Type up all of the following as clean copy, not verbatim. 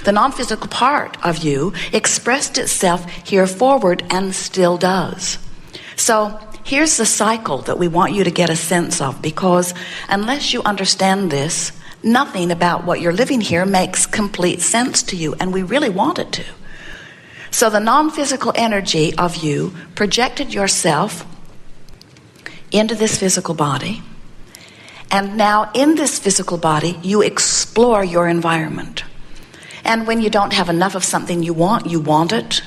The non-physical part of you expressed itself here forward and still does. So here's the cycle that we want you to get a sense of, because unless you understand this, nothing about what you're living here makes complete sense to you, and we really want it to. So the non-physical energy of you projected yourself into this physical body, and now in this physical body you explore your environment. And when you don't have enough of something you want it.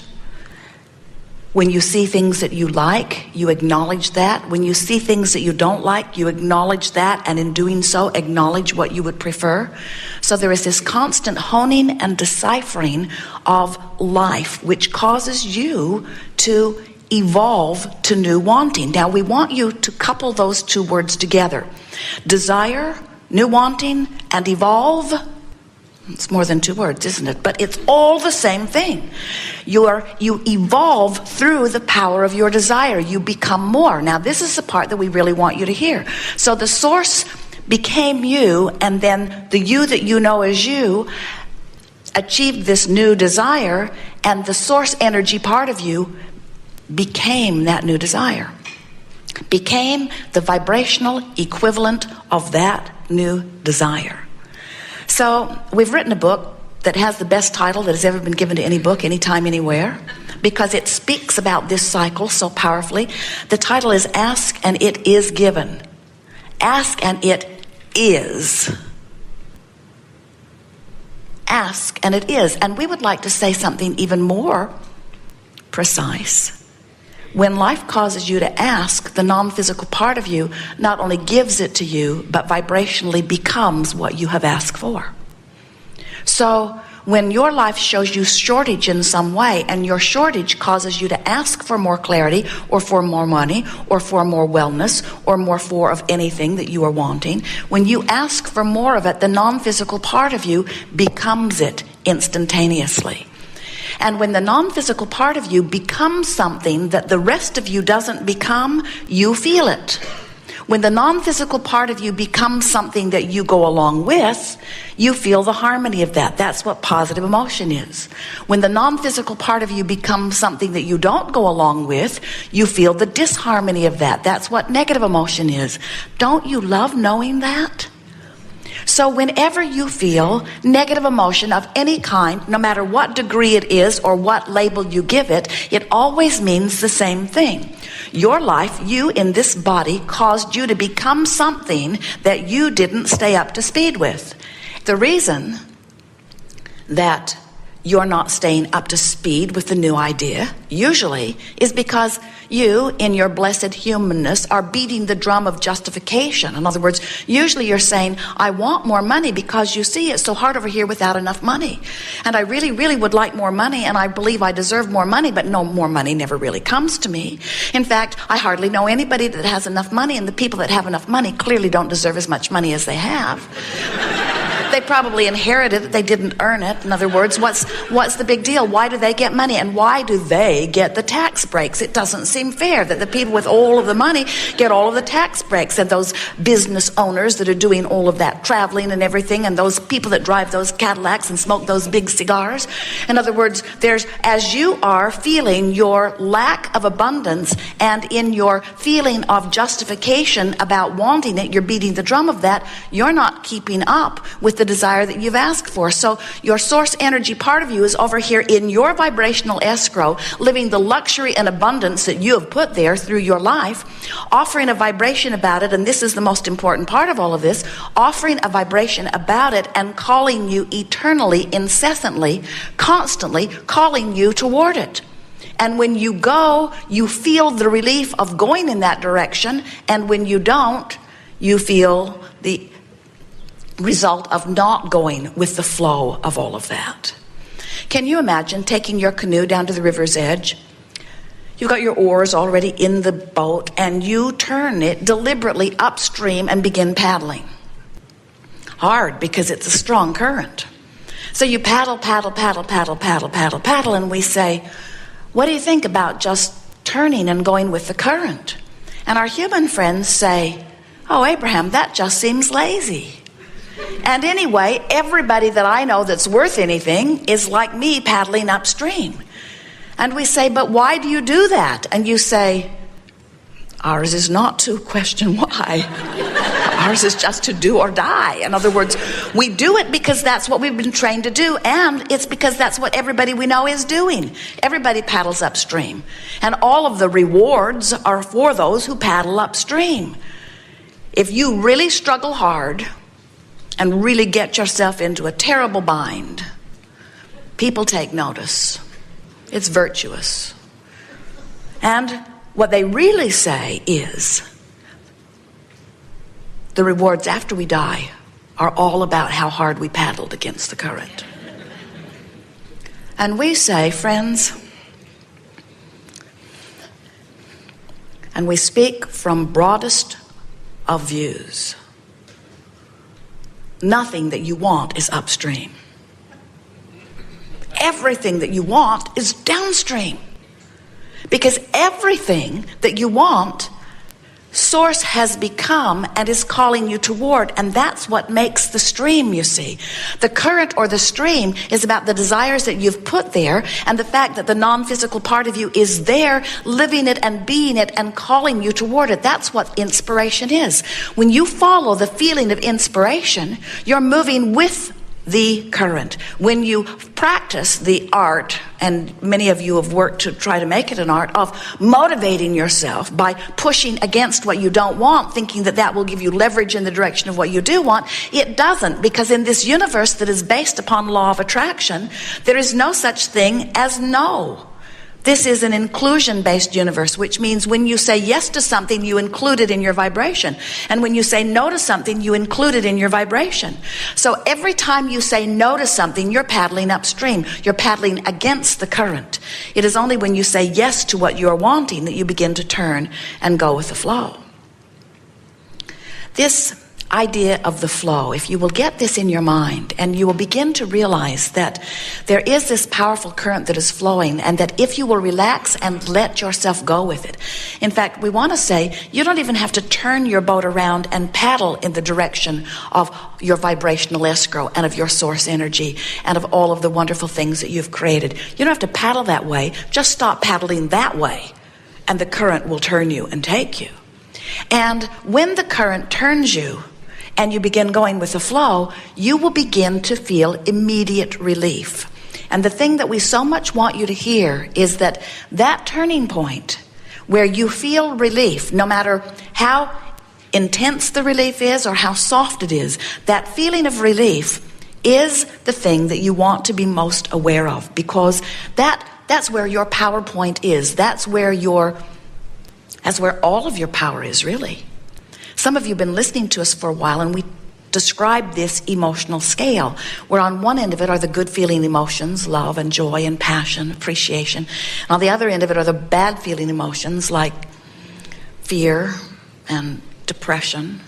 When you see things that you like, you acknowledge that. When you see things that you don't like, you acknowledge that, and in doing so, acknowledge what you would prefer. So there is this constant honing and deciphering of life, which causes you to evolve to new wanting. Now, we want you to couple those two words together. Desire, new wanting, and evolve. It's more than two words, isn't it? But it's all the same thing. You evolve through the power of your desire. You become more. Now, this is the part that we really want you to hear. So the source became you, and then the you that you know as you achieved this new desire, and the source energy part of you became that new desire. Became the vibrational equivalent of that new desire. So we've written a book that has the best title that has ever been given to any book, anytime, anywhere, because it speaks about this cycle so powerfully. The title is Ask and It Is Given. Ask and it is. Ask and it is. And we would like to say something even more precise. When life causes you to ask, the non-physical part of you not only gives it to you, but vibrationally becomes what you have asked for. So when your life shows you shortage in some way, and your shortage causes you to ask for more clarity, or for more money, or for more wellness, or more of anything that you are wanting, when you ask for more of it, the non-physical part of you becomes it instantaneously. And when the non-physical part of you becomes something that the rest of you doesn't become, you feel it. When the non-physical part of you becomes something that you go along with, you feel the harmony of that. That's what positive emotion is. When the non-physical part of you becomes something that you don't go along with, you feel the disharmony of that. That's what negative emotion is. Don't you love knowing that? So whenever you feel negative emotion of any kind, no matter what degree it is or what label you give it, it always means the same thing. Your life, you in this body, caused you to become something that you didn't stay up to speed with. The reason that you're not staying up to speed with the new idea, usually, is because you, in your blessed humanness, are beating the drum of justification. In other words, usually you're saying, I want more money because you see it's so hard over here without enough money. And I really, really would like more money, and I believe I deserve more money, but no, more money never really comes to me. In fact, I hardly know anybody that has enough money, and the people that have enough money clearly don't deserve as much money as they have. They probably inherited it. They didn't earn it. In other words, what's the big deal? Why do they get money? And why do they get the tax breaks? It doesn't seem fair that the people with all of the money get all of the tax breaks, and those business owners that are doing all of that traveling and everything, and those people that drive those Cadillacs and smoke those big cigars. In other words, as you are feeling your lack of abundance, and in your feeling of justification about wanting it, you're beating the drum of that, you're not keeping up with the desire that you've asked for. So your source energy part of you is over here in your vibrational escrow, living the luxury and abundance that you have put there through your life, offering a vibration about it, and this is the most important part of all of this, offering a vibration about it and calling you eternally, incessantly, constantly calling you toward it. And when you go, you feel the relief of going in that direction, and when you don't, you feel the result of not going with the flow of all of that. Can you imagine taking your canoe down to the river's edge? You've got your oars already in the boat, and you turn it deliberately upstream and begin paddling. Hard, because it's a strong current. So you paddle, and we say, what do you think about just turning and going with the current? And our human friends say, oh, Abraham, that just seems lazy. And anyway, everybody that I know that's worth anything is like me paddling upstream. And we say, but why do you do that? And you say, ours is not to question why. Ours is just to do or die. In other words, we do it because that's what we've been trained to do, and it's because that's what everybody we know is doing. Everybody paddles upstream. And all of the rewards are for those who paddle upstream. If you really struggle hard and really get yourself into a terrible bind, people take notice. It's virtuous. And what they really say is, the rewards after we die are all about how hard we paddled against the current. And we say, friends, and we speak from broadest of views, nothing that you want is upstream. Everything that you want is downstream. Because everything that you want, Source has become and is calling you toward, and that's what makes the stream, you see. The current or the stream is about the desires that you've put there, and the fact that the non-physical part of you is there, living it and being it and calling you toward it. That's what inspiration is. When you follow the feeling of inspiration, you're moving with the current. When you practice the art, and many of you have worked to try to make it an art, of motivating yourself by pushing against what you don't want, thinking that that will give you leverage in the direction of what you do want, it doesn't, because in this universe that is based upon law of attraction, there is no such thing as no. This is an inclusion-based universe, which means when you say yes to something, you include it in your vibration. And when you say no to something, you include it in your vibration. So every time you say no to something, you're paddling upstream. You're paddling against the current. It is only when you say yes to what you're wanting that you begin to turn and go with the flow. This idea of the flow, if you will get this in your mind, and you will begin to realize that there is this powerful current that is flowing, and that if you will relax and let yourself go with it. In fact, we want to say you don't even have to turn your boat around and paddle in the direction of your vibrational escrow and of your source energy and of all of the wonderful things that you've created. You don't have to paddle that way. Just stop paddling that way, and the current will turn you and take you. And when the current turns you, and you begin going with the flow, you will begin to feel immediate relief. And the thing that we so much want you to hear is that that turning point where you feel relief, no matter how intense the relief is or how soft it is, that feeling of relief is the thing that you want to be most aware of, because that's where your power point is. That's where all of your power is, really. Some of you have been listening to us for a while, and we describe this emotional scale, where on one end of it are the good feeling emotions, love and joy and passion, appreciation. And on the other end of it are the bad feeling emotions like fear and depression,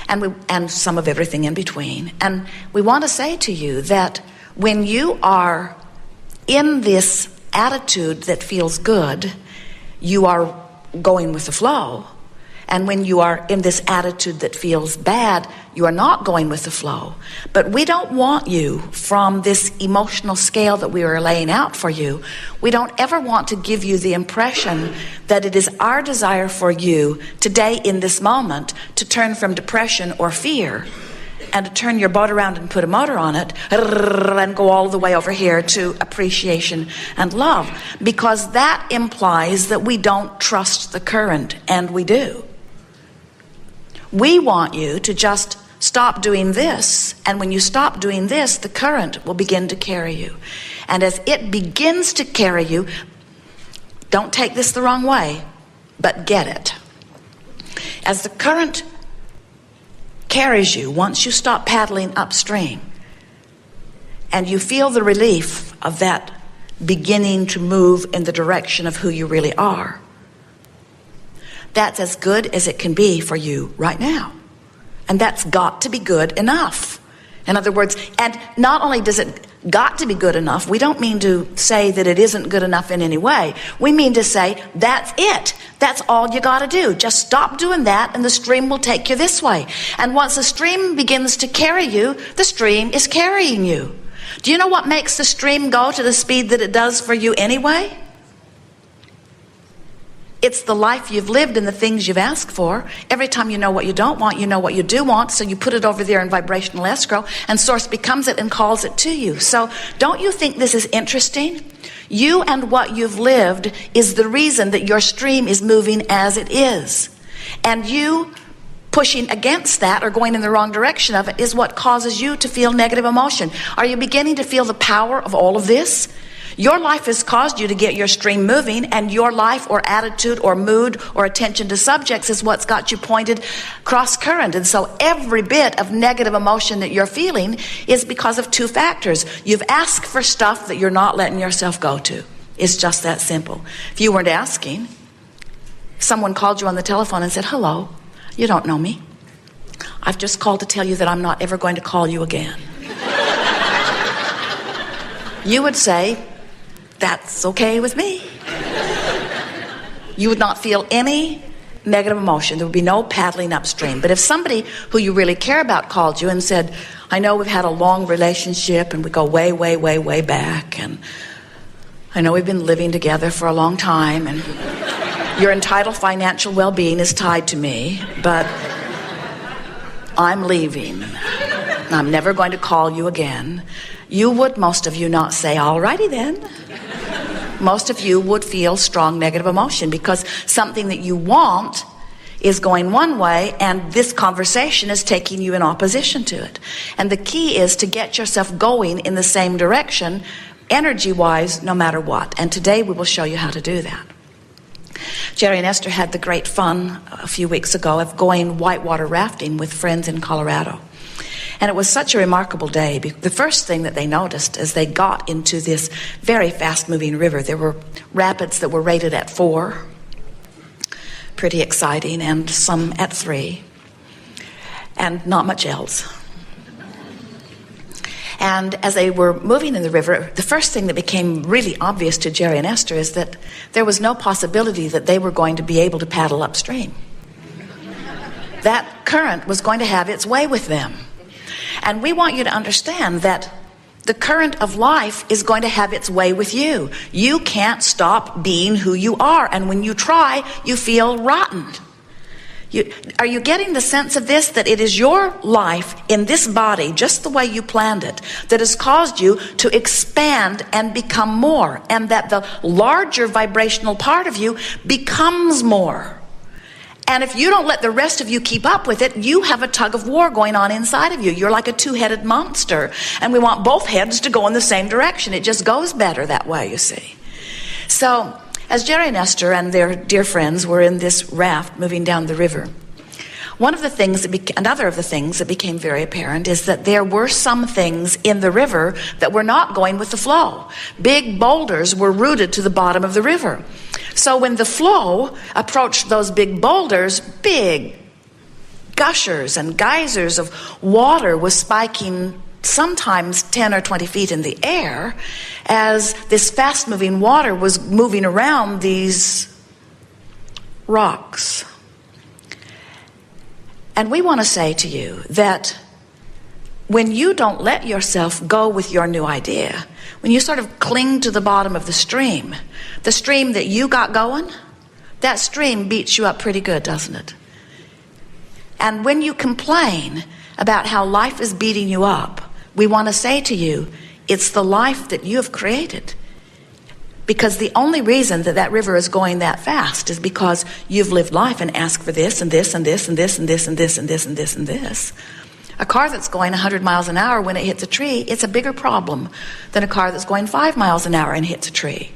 and some of everything in between. And we want to say to you that when you are in this attitude that feels good, you are going with the flow. And when you are in this attitude that feels bad, you are not going with the flow. But we don't want you, from this emotional scale that we are laying out for you, we don't ever want to give you the impression that it is our desire for you today in this moment to turn from depression or fear and to turn your boat around and put a motor on it and go all the way over here to appreciation and love. Because that implies that we don't trust the current, and we do. We want you to just stop doing this, and when you stop doing this, the current will begin to carry you. And as it begins to carry you, don't take this the wrong way, but get it. As the current carries you, once you stop paddling upstream, and you feel the relief of that beginning to move in the direction of who you really are, that's as good as it can be for you right now. And that's got to be good enough. In other words, and not only does it got to be good enough, we don't mean to say that it isn't good enough in any way. We mean to say, that's it. That's all you got to do. Just stop doing that and the stream will take you this way. And once the stream begins to carry you, the stream is carrying you. Do you know what makes the stream go to the speed that it does for you anyway? It's the life you've lived and the things you've asked for. Every time you know what you don't want, you know what you do want, so you put it over there in vibrational escrow, and Source becomes it and calls it to you. So don't you think this is interesting? You and what you've lived is the reason that your stream is moving as it is. And you pushing against that or going in the wrong direction of it is what causes you to feel negative emotion. Are you beginning to feel the power of all of this? Your life has caused you to get your stream moving, and your life or attitude or mood or attention to subjects is what's got you pointed cross current. And so every bit of negative emotion that you're feeling is because of two factors. You've asked for stuff that you're not letting yourself go to. It's just that simple. If you weren't asking, someone called you on the telephone and said, hello, you don't know me. I've just called to tell you that I'm not ever going to call you again. You would say, that's okay with me. You would not feel any negative emotion. There would be no paddling upstream. But if somebody who you really care about called you and said, I know we've had a long relationship and we go way, way, way, way back, and I know we've been living together for a long time, and your entitled financial well-being is tied to me, but I'm leaving. I'm never going to call you again. You would, most of you, not say, alrighty then. Most of you would feel strong negative emotion because something that you want is going one way and this conversation is taking you in opposition to it. And the key is to get yourself going in the same direction, energy-wise, no matter what. And today we will show you how to do that. Jerry and Esther had the great fun a few weeks ago of going whitewater rafting with friends in Colorado. And it was such a remarkable day. The first thing that they noticed as they got into this very fast-moving river, there were rapids that were rated at 4, pretty exciting, and some at 3, and not much else. And as they were moving in the river, the first thing that became really obvious to Jerry and Esther is that there was no possibility that they were going to be able to paddle upstream. That current was going to have its way with them. And we want you to understand that the current of life is going to have its way with you. You can't stop being who you are. And when you try, you feel rotten. Are you getting the sense of this? That it is your life in this body, just the way you planned it, that has caused you to expand and become more. And that the larger vibrational part of you becomes more. And if you don't let the rest of you keep up with it, you have a tug of war going on inside of you. You're like a two-headed monster. And we want both heads to go in the same direction. It just goes better that way, you see. So as Jerry and Esther and their dear friends were in this raft moving down the river, another of the things that became very apparent is that there were some things in the river that were not going with the flow. Big boulders were rooted to the bottom of the river. So when the flow approached those big boulders, big gushers and geysers of water was spiking sometimes 10 or 20 feet in the air as this fast-moving water was moving around these rocks. And we want to say to you that when you don't let yourself go with your new idea, when you sort of cling to the bottom of the stream that you got going, that stream beats you up pretty good, doesn't it? And when you complain about how life is beating you up, we want to say to you, it's the life that you have created. Because the only reason that that river is going that fast is because you've lived life and asked for this and this and this and this and this and this and this and this and this. A car that's going 100 miles an hour, when it hits a tree, it's a bigger problem than a car that's going 5 miles an hour and hits a tree.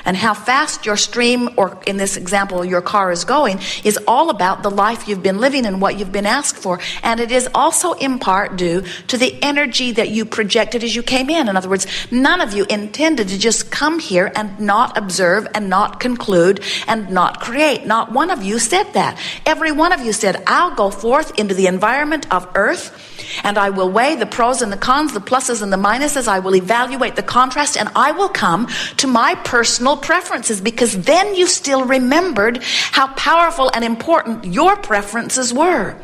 And how fast your stream, or in this example, your car is going, is all about the life you've been living and what you've been asked for. And it is also in part due to the energy that you projected as you came in. In other words, none of you intended to just come here and not observe and not conclude and not create. Not one of you said that. Every one of you said, I'll go forth into the environment of earth, and I will weigh the pros and the cons, the pluses and the minuses. I will evaluate the contrast, and I will come to my personal preferences, because then you still remembered how powerful and important your preferences were.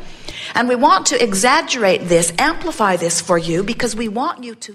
And we want to exaggerate this, amplify this for you, because we want you to